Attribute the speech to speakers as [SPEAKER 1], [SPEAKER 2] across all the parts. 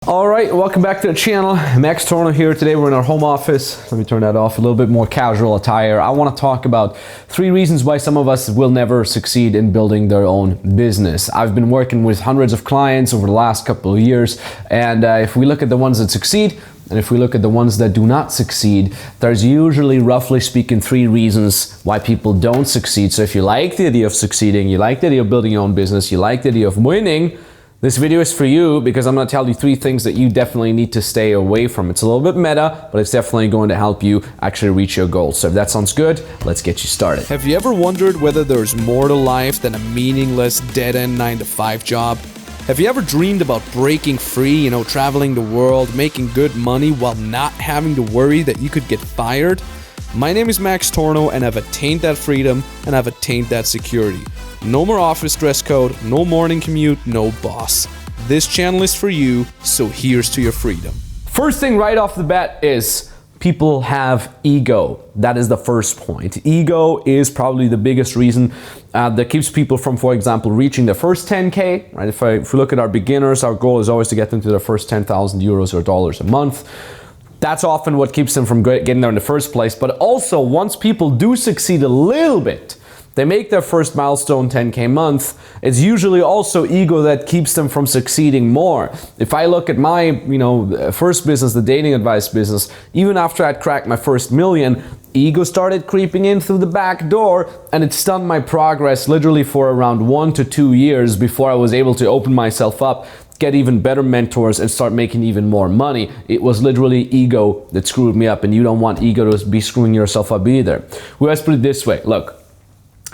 [SPEAKER 1] All right, welcome back to the channel. Max Tornow here. Today we're in our home office. Let me turn that off. A little bit more casual attire. I want to talk about 3 reasons why some of us will never succeed in building their own business. I've been working with hundreds of clients over the last couple of years, and if we look at the ones that succeed, and if we look at the ones that do not succeed, there's usually, roughly speaking, 3 reasons why people don't succeed. So if you like the idea of succeeding, you like the idea of building your own business, you like the idea of winning, this video is for you because I'm going to tell you 3 things that you definitely need to stay away from. It's a little bit meta, but it's definitely going to help you actually reach your goals. So if that sounds good, let's get you started.
[SPEAKER 2] Have you ever wondered whether there's more to life than a meaningless, dead-end 9-to-5 job? Have you ever dreamed about breaking free, traveling the world, making good money while not having to worry that you could get fired? My name is Max Tornow, and I've attained that freedom, and I've attained that security. No more office dress code, no morning commute, no boss. This channel is for you, so here's to your freedom.
[SPEAKER 1] First thing right off the bat is people have ego. That is the first point. Ego is probably the biggest reason that keeps people from, for example, reaching their first 10K. Right? If we look at our beginners, our goal is always to get them to their first 10,000 euros or dollars a month. That's often what keeps them from getting there in the first place. But also, once people do succeed a little bit, they make their first milestone 10K month, it's usually also ego that keeps them from succeeding more. If I look at my, first business, the dating advice business, even after I'd cracked my first million, ego started creeping in through the back door, and it stunned my progress literally for around 1 to 2 years before I was able to open myself up, get even better mentors, and start making even more money. It was literally ego that screwed me up, and you don't want ego to be screwing yourself up either. We always put it this way. Look,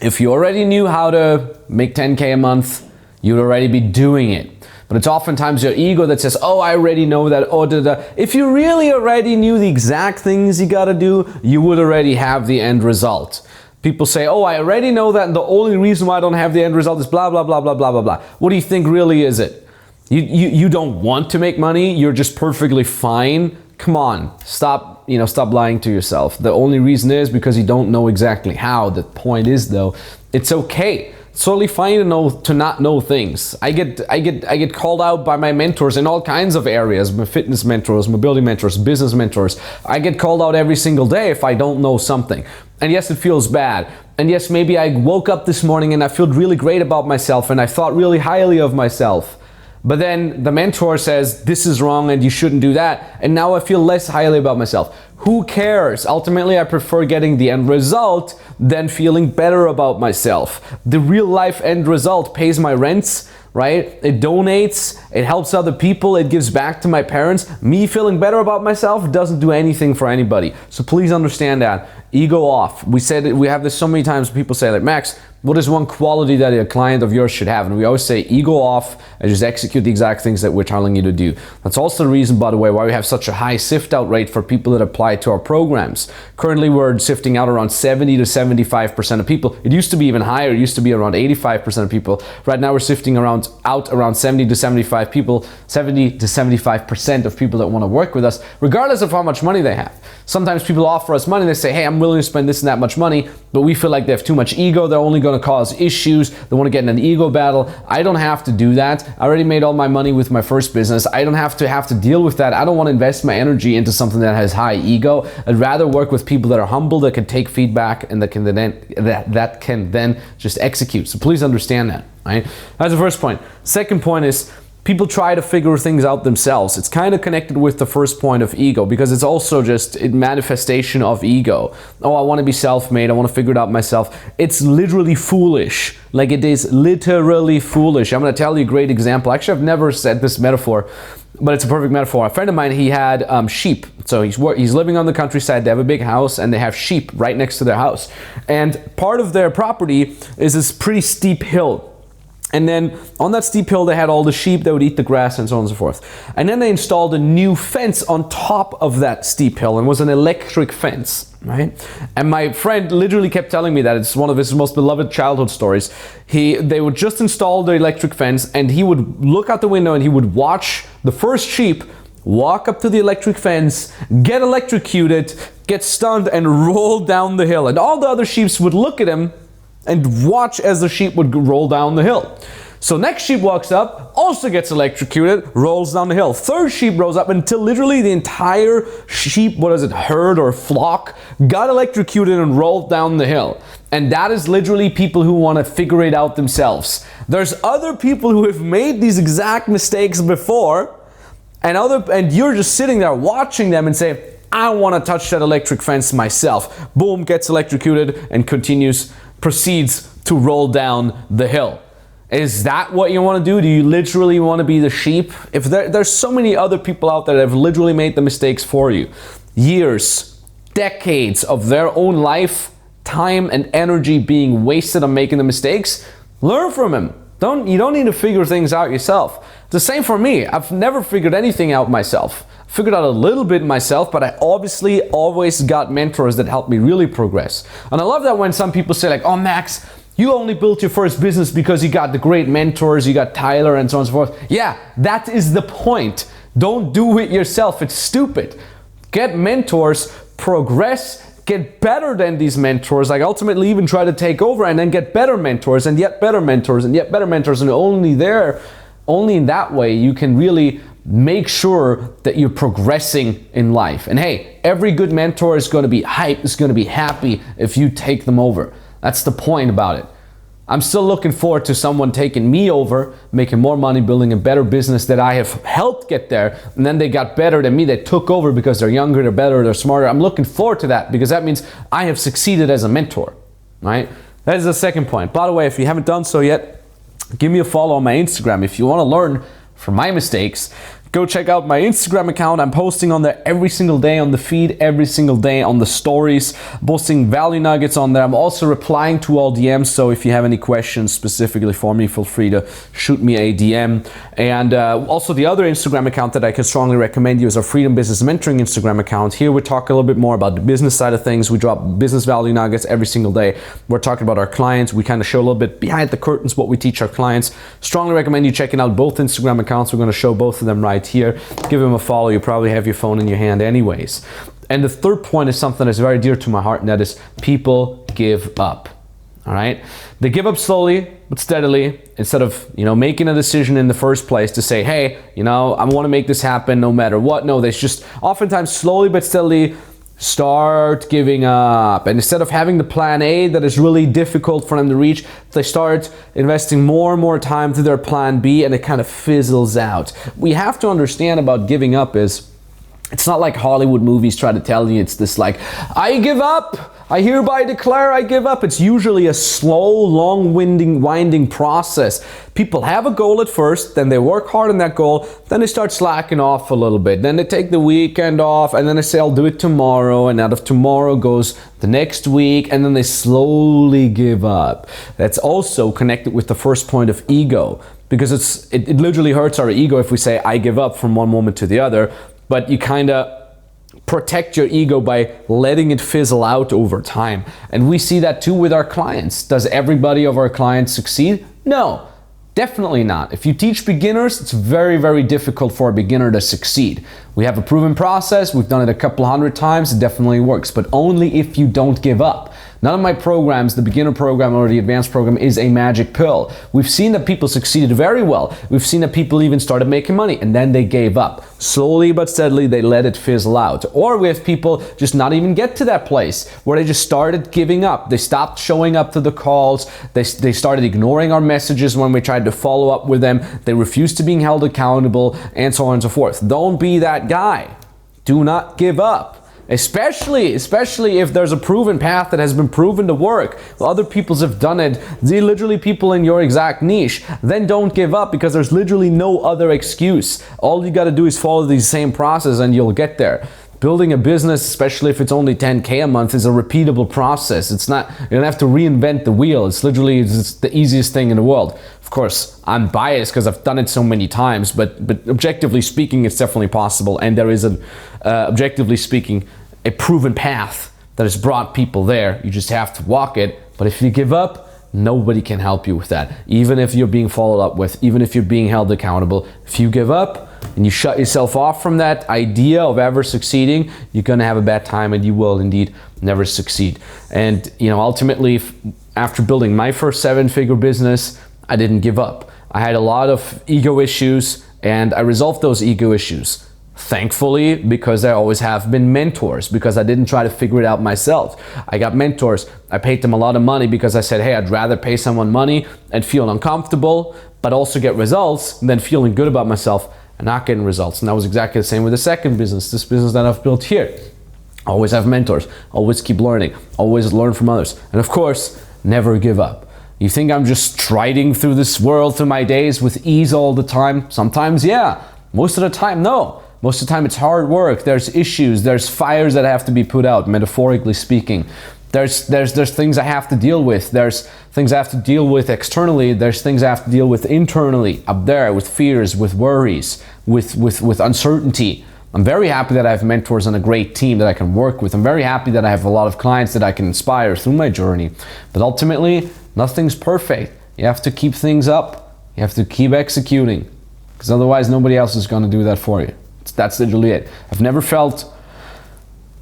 [SPEAKER 1] if you already knew how to make 10K a month, you'd already be doing it. But it's oftentimes your ego that says, oh, I already know that, oh, da-da. If you really already knew the exact things you gotta do, you would already have the end result. People say, oh, I already know that, and the only reason why I don't have the end result is blah, blah, blah, blah, blah, blah, blah. What do you think really is it? You don't want to make money, you're just perfectly fine. Come on, stop lying to yourself. The only reason is because you don't know exactly how. The point is though, it's okay. It's totally fine to not know things. I get called out by my mentors in all kinds of areas, my fitness mentors, mobility mentors, business mentors. I get called out every single day if I don't know something. And yes, it feels bad. And yes, maybe I woke up this morning and I feel really great about myself and I thought really highly of myself. But then the mentor says, this is wrong and you shouldn't do that. And now I feel less highly about myself. Who cares? Ultimately, I prefer getting the end result than feeling better about myself. The real life end result pays my rents, right? It donates, it helps other people, it gives back to my parents. Me feeling better about myself doesn't do anything for anybody. So please understand that. Ego off. We have this so many times. People say like, Max, what is one quality that a client of yours should have? And we always say ego off and just execute the exact things that we're telling you to do. That's also the reason, by the way, why we have such a high sift out rate for people that apply to our programs. Currently, we're sifting out around 70 to 75% of people. It used to be even higher. It used to be around 85% of people. Right now, we're sifting out around 70 to 75 people, 70 to 75% of people that want to work with us, regardless of how much money they have. Sometimes people offer us money. They say, hey, I'm willing to spend this and that much money, but we feel like they have too much ego. They're only going to cause issues. They want to get in an ego battle. I don't have to do that. I already made all my money with my first business. I don't have to deal with that. I don't want to invest my energy into something that has high ego. I'd rather work with people that are humble, that can take feedback, and that can then just execute. So please understand that, right? That's the first point. Second point is people try to figure things out themselves. It's kind of connected with the first point of ego because it's also just a manifestation of ego. Oh, I want to be self-made. I want to figure it out myself. It's literally foolish. Like it is literally foolish. I'm going to tell you a great example. Actually, I've never said this metaphor, but it's a perfect metaphor. A friend of mine, he had sheep. So he's living on the countryside. They have a big house and they have sheep right next to their house. And part of their property is this pretty steep hill. And then on that steep hill, they had all the sheep that would eat the grass and so on and so forth. And then they installed a new fence on top of that steep hill, and it was an electric fence, right? And my friend literally kept telling me that it's one of his most beloved childhood stories. They would just install the electric fence, and he would look out the window and he would watch the first sheep walk up to the electric fence, get electrocuted, get stunned, and roll down the hill. And all the other sheep would look at him and watch as the sheep would roll down the hill. So next sheep walks up, also gets electrocuted, rolls down the hill. Third sheep rolls up until literally the entire sheep, herd or flock, got electrocuted and rolled down the hill. And that is literally people who want to figure it out themselves. There's other people who have made these exact mistakes before, and you're just sitting there watching them and say, I want to touch that electric fence myself. Boom, gets electrocuted and proceeds to roll down the hill. Is that what you want to do? Do you literally want to be the sheep? If there's so many other people out there that have literally made the mistakes for you. Years, decades of their own life, time and energy being wasted on making the mistakes. Learn from them. You don't need to figure things out yourself. It's the same for me. I've never figured anything out myself. I figured out a little bit myself, but I obviously always got mentors that helped me really progress. And I love that when some people say like, oh Max, you only built your first business because you got the great mentors, you got Tyler and so on and so forth. Yeah, that is the point. Don't do it yourself. It's stupid. Get mentors, progress, get better than these mentors, like ultimately even try to take over and then get better mentors and yet better mentors and yet better mentors. And only in that way you can really make sure that you're progressing in life. And hey, every good mentor is going to be hyped, is going to be happy if you take them over. That's the point about it. I'm still looking forward to someone taking me over, making more money, building a better business that I have helped get there, and then they got better than me. They took over because they're younger, they're better, they're smarter. I'm looking forward to that because that means I have succeeded as a mentor, right? That is the second point. By the way, if you haven't done so yet, give me a follow on my Instagram. If you want to learn from my mistakes, go check out my Instagram account. I'm posting on there every single day on the feed, every single day on the stories, posting value nuggets on there. I'm also replying to all DMs, so if you have any questions specifically for me, feel free to shoot me a DM. And also the other Instagram account that I can strongly recommend you is our Freedom Business Mentoring Instagram account. Here we talk a little bit more about the business side of things. We drop business value nuggets every single day. We're talking about our clients. We kind of show a little bit behind the curtains what we teach our clients. Strongly recommend you checking out both Instagram accounts. We're going to show both of them right here. Give them a follow. You probably have your phone in your hand anyways. And the third point is something that's very dear to my heart, and that is people give up. All right? They give up slowly but steadily instead of, making a decision in the first place to say, hey, I want to make this happen no matter what. No, they just oftentimes slowly but steadily start giving up. And instead of having the plan A that is really difficult for them to reach, they start investing more and more time to their plan B, and it kind of fizzles out. We have to understand about giving up is, it's not like Hollywood movies try to tell you. It's this like, I give up. I hereby declare I give up. It's usually a slow, winding process. People have a goal at first, then they work hard on that goal, then they start slacking off a little bit. Then they take the weekend off, and then they say, I'll do it tomorrow. And out of tomorrow goes the next week, and then they slowly give up. That's also connected with the first point of ego, because it literally hurts our ego if we say, I give up from one moment to the other. But you kind of protect your ego by letting it fizzle out over time. And we see that too with our clients. Does everybody of our clients succeed? No, definitely not. If you teach beginners, it's very, very difficult for a beginner to succeed. We have a proven process. We've done it a couple hundred times. It definitely works, but only if you don't give up. None of my programs, the beginner program or the advanced program, is a magic pill. We've seen that people succeeded very well. We've seen that people even started making money and then they gave up. Slowly but steadily, they let it fizzle out. Or we have people just not even get to that place where they just started giving up. They stopped showing up to the calls. They started ignoring our messages when we tried to follow up with them. They refused to being held accountable, and so on and so forth. Don't be that guy. Do not give up. Especially if there's a proven path that has been proven to work. Other people's have done it. They're literally people in your exact niche. Then don't give up, because there's literally no other excuse. All you got to do is follow the same process and you'll get there. Building a business, especially if it's only 10K a month, is a repeatable process. It's not, you don't have to reinvent the wheel. It's the easiest thing in the world. Of course, I'm biased because I've done it so many times, but objectively speaking, it's definitely possible. And there is objectively speaking, a proven path that has brought people there. You just have to walk it. But if you give up, nobody can help you with that. Even if you're being followed up with, even if you're being held accountable, if you give up and you shut yourself off from that idea of ever succeeding, you're gonna have a bad time and you will indeed never succeed. And ultimately, after building my first 7-figure business, I didn't give up. I had a lot of ego issues, and I resolved those ego issues. Thankfully, because there always have been mentors, because I didn't try to figure it out myself. I got mentors. I paid them a lot of money because I said, hey, I'd rather pay someone money and feel uncomfortable, but also get results than feeling good about myself and not getting results. And that was exactly the same with the second business, this business that I've built here. Always have mentors, always keep learning, always learn from others. And of course, never give up. You think I'm just striding through this world, through my days with ease all the time? Sometimes, yeah. Most of the time, no. Most of the time it's hard work. There's issues, there's fires that have to be put out, metaphorically speaking. There's things I have to deal with. There's things I have to deal with externally. There's things I have to deal with internally, up there, with fears, with worries, with uncertainty. I'm very happy that I have mentors and a great team that I can work with. I'm very happy that I have a lot of clients that I can inspire through my journey. But ultimately, nothing's perfect. You have to keep things up. You have to keep executing, because otherwise nobody else is going to do that for you. That's literally it. I've never felt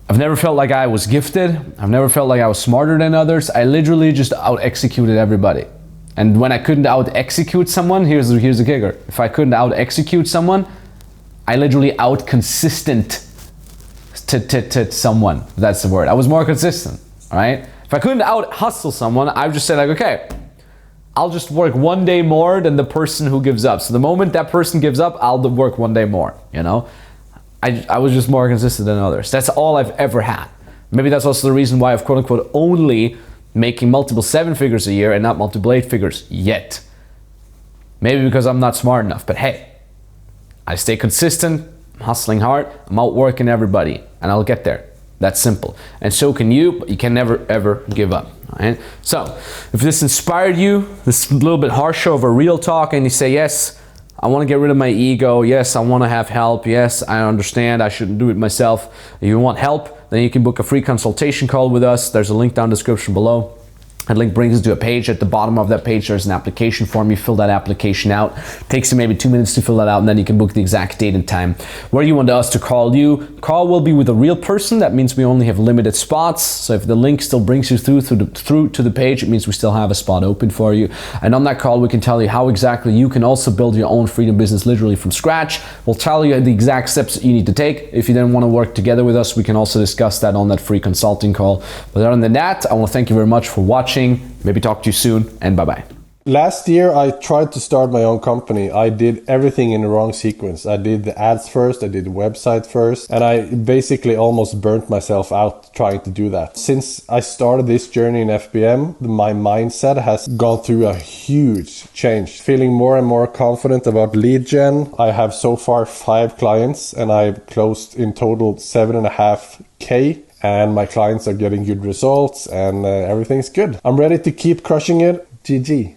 [SPEAKER 1] like I was gifted. I've never felt like I was smarter than others. I literally just out-executed everybody. And when I couldn't out-execute someone, here's the kicker. If I couldn't out-execute someone, I literally out-consistent to someone. That's the word. I was more consistent, all right? If I couldn't out-hustle someone, I would just say like, okay, I'll just work one day more than the person who gives up. So the moment that person gives up, I'll work one day more, you know? I was just more consistent than others. That's all I've ever had. Maybe that's also the reason why I've quote unquote only making multiple 7 figures a year and not multiple 8 figures yet. Maybe because I'm not smart enough, but hey, I stay consistent, I'm hustling hard, I'm outworking everybody, and I'll get there. That's simple. And so can you, but you can never ever give up. All right? So if this inspired you, this little bit harsher of a real talk, and you say, yes, I want to get rid of my ego, yes, I want to have help, yes, I understand I shouldn't do it myself. If you want help, then you can book a free consultation call with us. There's a link down in the description below. That link brings us to a page. At the bottom of that page, there's an application form. You fill that application out. It takes you maybe 2 minutes to fill that out, and then you can book the exact date and time where you want us to call you. Call will be with a real person. That means we only have limited spots. So if the link still brings you through to the page, it means we still have a spot open for you. And on that call, we can tell you how exactly you can also build your own freedom business literally from scratch. We'll tell you the exact steps that you need to take. If you then want to work together with us, we can also discuss that on that free consulting call. But other than that, I want to thank you very much for watching. Maybe talk to you soon, and bye-bye.
[SPEAKER 3] Last year, I tried to start my own company. I did everything in the wrong sequence. I did the ads first, I did the website first, and I basically almost burnt myself out trying to do that. Since I started this journey in FBM, my mindset has gone through a huge change. Feeling more and more confident about lead gen. I have so far 5 clients, and I've closed in total 7.5K. And my clients are getting good results, and everything's good. I'm ready to keep crushing it. GG.